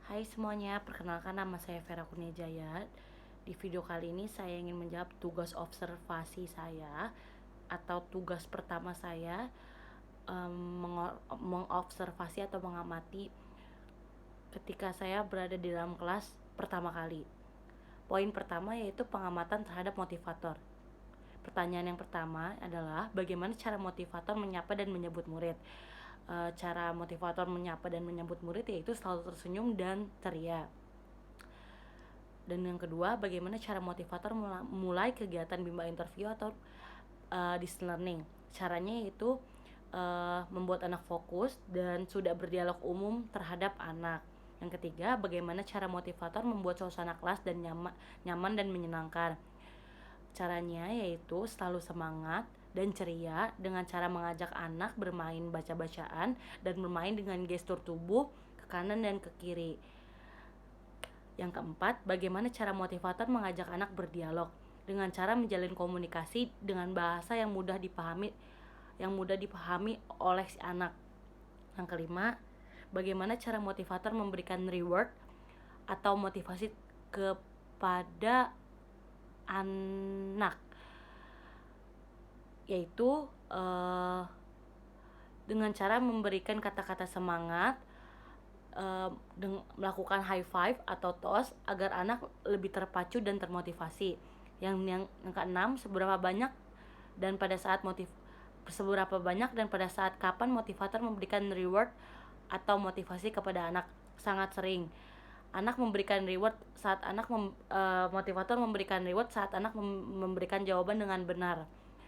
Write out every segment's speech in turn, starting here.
Hai semuanya, perkenalkan nama saya Vera Kurnia Jaya. Di video kali ini saya ingin menjawab tugas observasi saya atau tugas pertama saya mengobservasi atau mengamati ketika saya berada di dalam kelas pertama kali. Poin pertama yaitu pengamatan terhadap motivator. Pertanyaan yang pertama adalah bagaimana cara motivator menyapa dan menyebut murid. Cara motivator menyapa dan menyambut murid yaitu selalu tersenyum dan ceria. Dan yang kedua, bagaimana cara motivator mulai kegiatan bimbel interview atau distance learning. Caranya yaitu membuat anak fokus dan sudah berdialog umum terhadap anak. Yang ketiga, bagaimana cara motivator membuat suasana kelas dan nyaman dan menyenangkan. Caranya yaitu selalu semangat dan ceria dengan cara mengajak anak bermain baca-bacaan dan bermain dengan gestur tubuh ke kanan dan ke kiri. Yang keempat, bagaimana cara motivator mengajak anak berdialog dengan cara menjalin komunikasi dengan bahasa yang mudah dipahami oleh si anak. Yang kelima, bagaimana cara motivator memberikan reward atau motivasi kepada anak, yaitu dengan cara memberikan kata-kata semangat, melakukan high five atau toast agar anak lebih terpacu dan termotivasi. Yang keenam, seberapa banyak dan pada saat kapan motivator memberikan reward atau motivasi kepada anak. Sangat sering anak memberikan reward saat motivator memberikan reward saat anak memberikan jawaban dengan benar.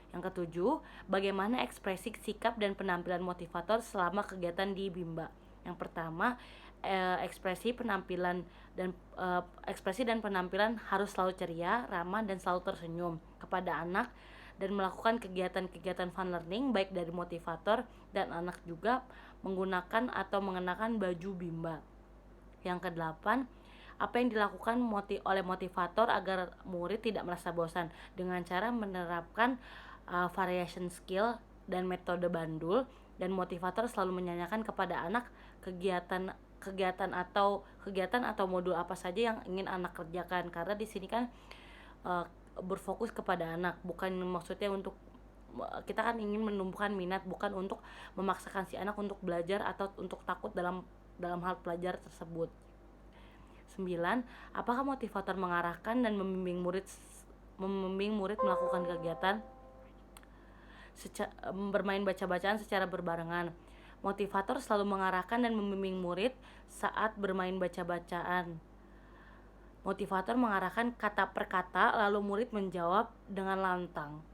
Yang ketujuh, bagaimana ekspresi, sikap, dan penampilan motivator selama kegiatan di Bimba. Yang pertama, ekspresi dan penampilan harus selalu ceria, ramah, dan selalu tersenyum kepada anak dan melakukan kegiatan-kegiatan fun learning baik dari motivator dan anak juga menggunakan atau mengenakan baju Bimba. Yang kedelapan, apa yang dilakukan oleh motivator agar murid tidak merasa bosan dengan cara menerapkan variation skill dan metode bandul, dan motivator selalu menanyakan kepada anak kegiatan atau modul apa saja yang ingin anak kerjakan, karena di sini kan berfokus kepada anak, bukan maksudnya untuk kita kan ingin menumbuhkan minat, bukan untuk memaksakan si anak untuk belajar atau untuk takut dalam hal belajar tersebut. 9. Apakah motivator mengarahkan dan membimbing murid melakukan kegiatan bermain baca-bacaan secara berbarengan? Motivator selalu mengarahkan dan membimbing murid saat bermain baca-bacaan. Motivator mengarahkan kata per kata, lalu murid menjawab dengan lantang.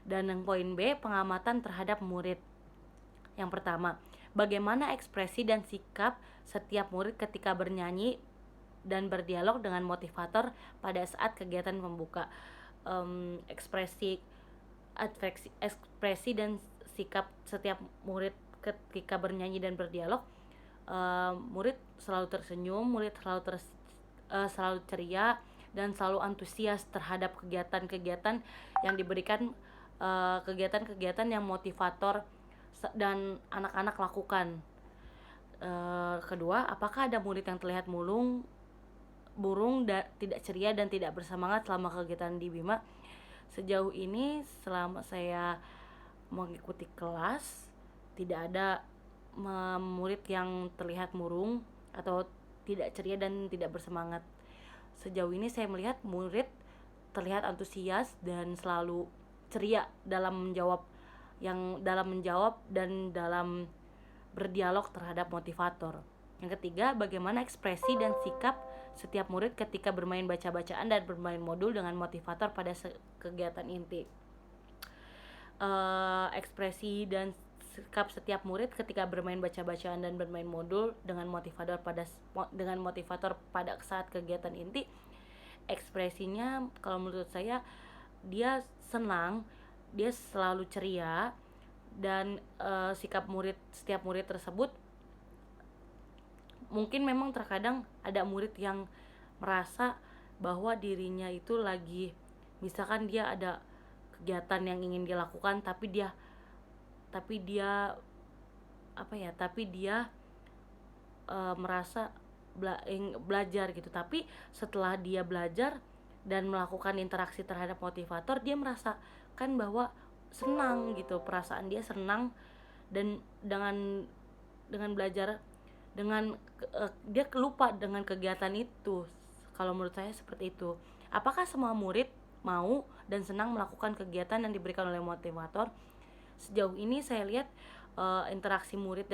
Dan yang poin B, pengamatan terhadap murid. Yang pertama, bagaimana ekspresi dan sikap setiap murid ketika bernyanyi dan berdialog dengan motivator pada saat kegiatan pembuka. Ekspresi dan sikap setiap murid ketika bernyanyi dan berdialog, murid selalu tersenyum, murid selalu ceria dan selalu antusias terhadap kegiatan-kegiatan yang diberikan, kegiatan-kegiatan yang motivator dan anak-anak lakukan. Kedua, apakah ada murid yang terlihat tidak ceria dan tidak bersemangat selama kegiatan di Bima? Sejauh ini selama saya mengikuti kelas, tidak ada murid yang terlihat murung atau tidak ceria dan tidak bersemangat. Sejauh ini saya melihat murid terlihat antusias dan selalu ceria dalam menjawab dan dalam berdialog terhadap motivator. Yang ketiga, bagaimana ekspresi dan sikap setiap murid ketika bermain baca-bacaan dan bermain modul dengan motivator pada kegiatan inti. Ekspresi dan sikap setiap murid ketika bermain baca-bacaan dan bermain modul dengan motivator pada saat kegiatan inti. Ekspresinya kalau menurut saya dia senang, dia selalu ceria, dan sikap setiap murid tersebut mungkin memang terkadang ada murid yang merasa bahwa dirinya itu lagi, misalkan dia ada kegiatan yang ingin dilakukan tapi dia merasa belajar gitu. Tapi setelah dia belajar dan melakukan interaksi terhadap motivator, dia merasakan bahwa senang gitu, perasaan dia senang. Dan dengan belajar, dia lupa dengan kegiatan itu. Kalau menurut saya seperti itu. Apakah semua murid mau dan senang melakukan kegiatan yang diberikan oleh motivator? Sejauh ini saya lihat interaksi murid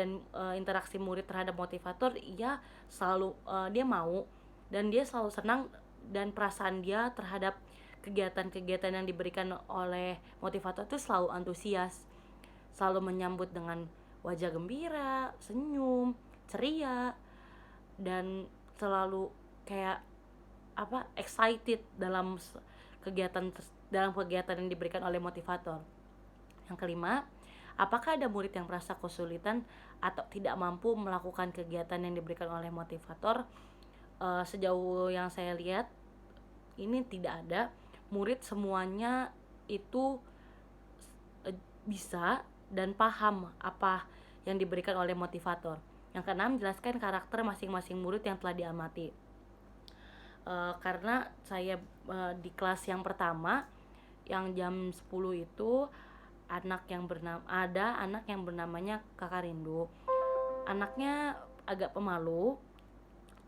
terhadap motivator, ia selalu dia mau dan dia selalu senang, dan perasaan dia terhadap kegiatan-kegiatan yang diberikan oleh motivator itu selalu antusias, selalu menyambut dengan wajah gembira, senyum, ceria, dan selalu kayak excited dalam kegiatan yang diberikan oleh motivator. Yang kelima, apakah ada murid yang merasa kesulitan atau tidak mampu melakukan kegiatan yang diberikan oleh motivator? Sejauh yang saya lihat, ini tidak ada. Murid semuanya itu bisa dan paham apa yang diberikan oleh motivator. Yang keenam, jelaskan karakter masing-masing murid yang telah diamati. Karena saya di kelas yang pertama, yang jam 10 itu, ada anak yang bernamanya Kakak Rindu. Anaknya agak pemalu,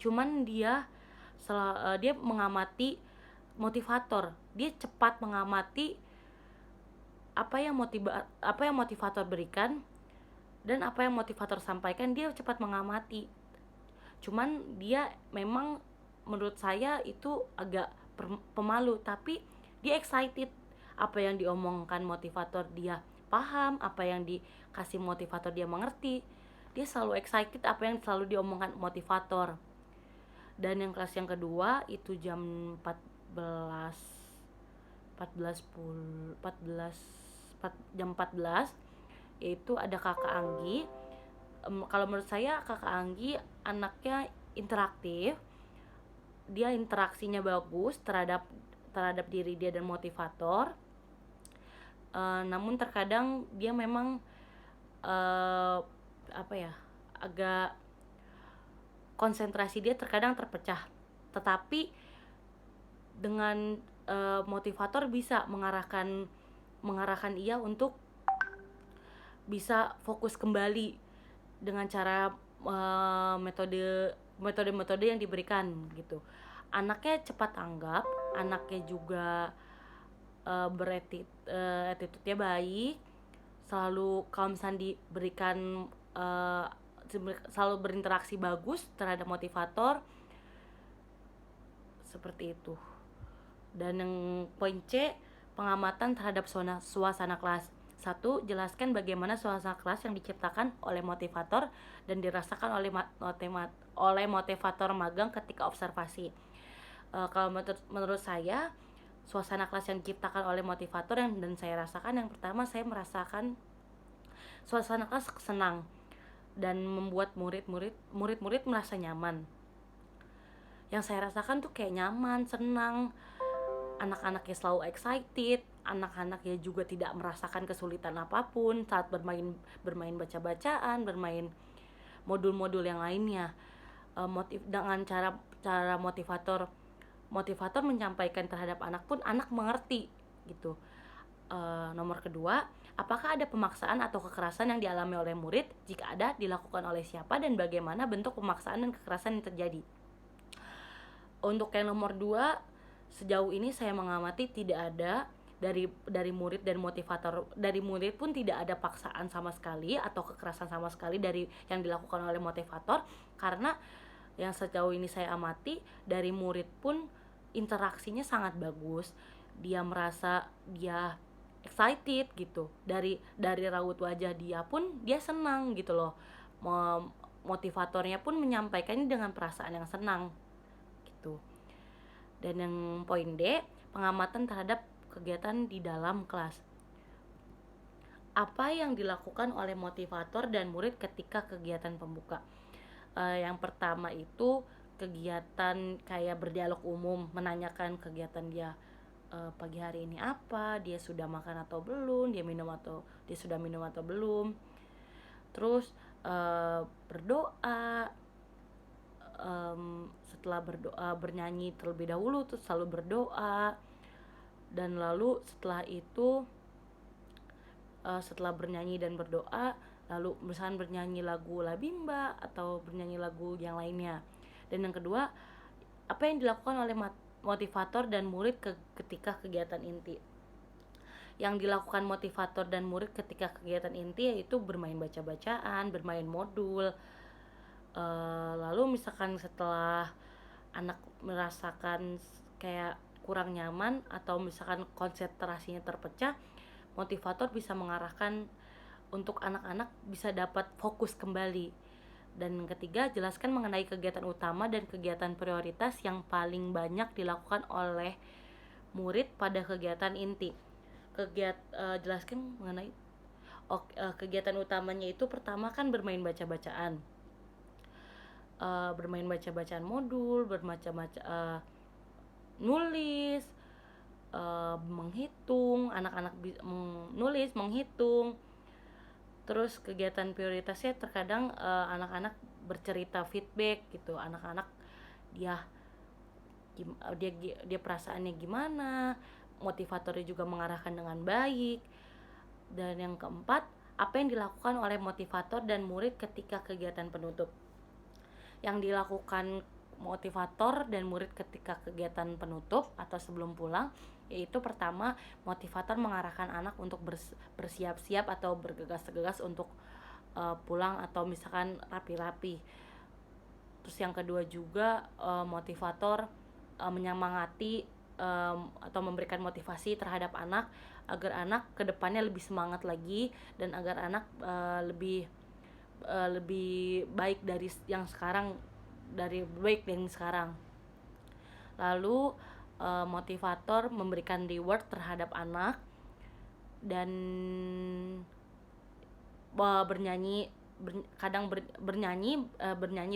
cuman dia mengamati motivator. Dia cepat mengamati apa yang motivator berikan dan apa yang motivator sampaikan. Dia cepat mengamati. Cuman dia memang menurut saya itu agak pemalu, tapi dia excited. Apa yang diomongkan motivator dia paham, apa yang dikasih motivator dia mengerti. Dia selalu excited apa yang selalu diomongkan motivator. Dan yang kelas yang kedua itu jam 14, yaitu ada Kakak Anggi. Kalau menurut saya Kakak Anggi anaknya interaktif. Dia interaksinya bagus terhadap diri dia dan motivator. Namun terkadang dia memang agak konsentrasi dia terkadang terpecah. Tetapi dengan motivator bisa mengarahkan ia untuk bisa fokus kembali dengan cara metode yang diberikan gitu. Anaknya cepat tanggap, anaknya juga attitude-nya baik, selalu kalau misalnya diberikan selalu berinteraksi bagus terhadap motivator, seperti itu. Dan yang poin C, pengamatan terhadap suasana kelas. 1. Jelaskan bagaimana suasana kelas yang diciptakan oleh motivator dan dirasakan oleh motivator magang ketika observasi. Kalau menurut saya, suasana kelas yang diciptakan oleh motivator dan saya rasakan, yang pertama saya merasakan suasana kelas senang dan membuat murid-murid merasa nyaman. Yang saya rasakan tuh kayak nyaman, senang, anak-anaknya selalu excited, anak-anaknya juga tidak merasakan kesulitan apapun saat bermain baca-bacaan, bermain modul-modul yang lainnya. Dengan cara motivator menyampaikan terhadap anak pun anak mengerti gitu. Nomor kedua, apakah ada pemaksaan atau kekerasan yang dialami oleh murid? Jika ada, dilakukan oleh siapa dan bagaimana bentuk pemaksaan dan kekerasan yang terjadi? Untuk yang nomor 2, sejauh ini saya mengamati tidak ada dari murid dan motivator. Dari murid pun tidak ada paksaan sama sekali atau kekerasan sama sekali dari yang dilakukan oleh motivator, karena yang sejauh ini saya amati dari murid pun interaksinya sangat bagus. Dia merasa dia excited gitu. Dari raut wajah dia pun dia senang gitu loh. Motivatornya pun menyampaikannya dengan perasaan yang senang gitu. Dan yang poin D, pengamatan terhadap kegiatan di dalam kelas. Apa yang dilakukan oleh motivator dan murid ketika kegiatan pembuka? Yang pertama itu kegiatan kayak berdialog umum, menanyakan kegiatan dia pagi hari ini apa, dia sudah makan atau belum, dia sudah minum atau belum. Terus berdoa, setelah bernyanyi terlebih dahulu, terus selalu berdoa, dan lalu setelah itu setelah bernyanyi dan berdoa, lalu misalkan bernyanyi lagu Labimba atau bernyanyi lagu yang lainnya. Dan yang kedua, apa yang dilakukan oleh motivator dan murid ketika kegiatan inti. Yang dilakukan motivator dan murid ketika kegiatan inti yaitu bermain baca-bacaan, bermain modul. Lalu misalkan setelah anak merasakan kayak kurang nyaman atau misalkan konsentrasinya terpecah, motivator bisa mengarahkan untuk anak-anak bisa dapat fokus kembali. Dan ketiga, jelaskan mengenai kegiatan utama dan kegiatan prioritas yang paling banyak dilakukan oleh murid pada kegiatan inti. Jelaskan mengenai kegiatan utamanya itu pertama kan bermain baca-bacaan. Bermain baca-bacaan modul, nulis, menghitung, anak-anak nulis, menghitung. Terus kegiatan prioritasnya terkadang anak-anak bercerita feedback gitu, anak-anak dia perasaannya gimana, motivatornya juga mengarahkan dengan baik. Dan yang keempat, apa yang dilakukan oleh motivator dan murid ketika kegiatan penutup. Yang dilakukan motivator dan murid ketika kegiatan penutup atau sebelum pulang, yaitu pertama, motivator mengarahkan anak untuk bersiap-siap atau bergegas-gegas untuk pulang atau misalkan rapi-rapi. Terus yang kedua juga motivator menyemangati atau memberikan motivasi terhadap anak agar anak kedepannya lebih semangat lagi dan agar anak lebih baik dari yang sekarang, Lalu motivator memberikan reward terhadap anak dan bernyanyi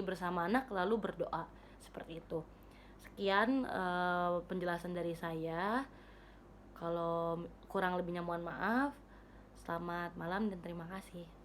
bersama anak lalu berdoa, seperti itu. Sekian penjelasan dari saya. Kalau kurang lebihnya mohon maaf. Selamat malam dan terima kasih.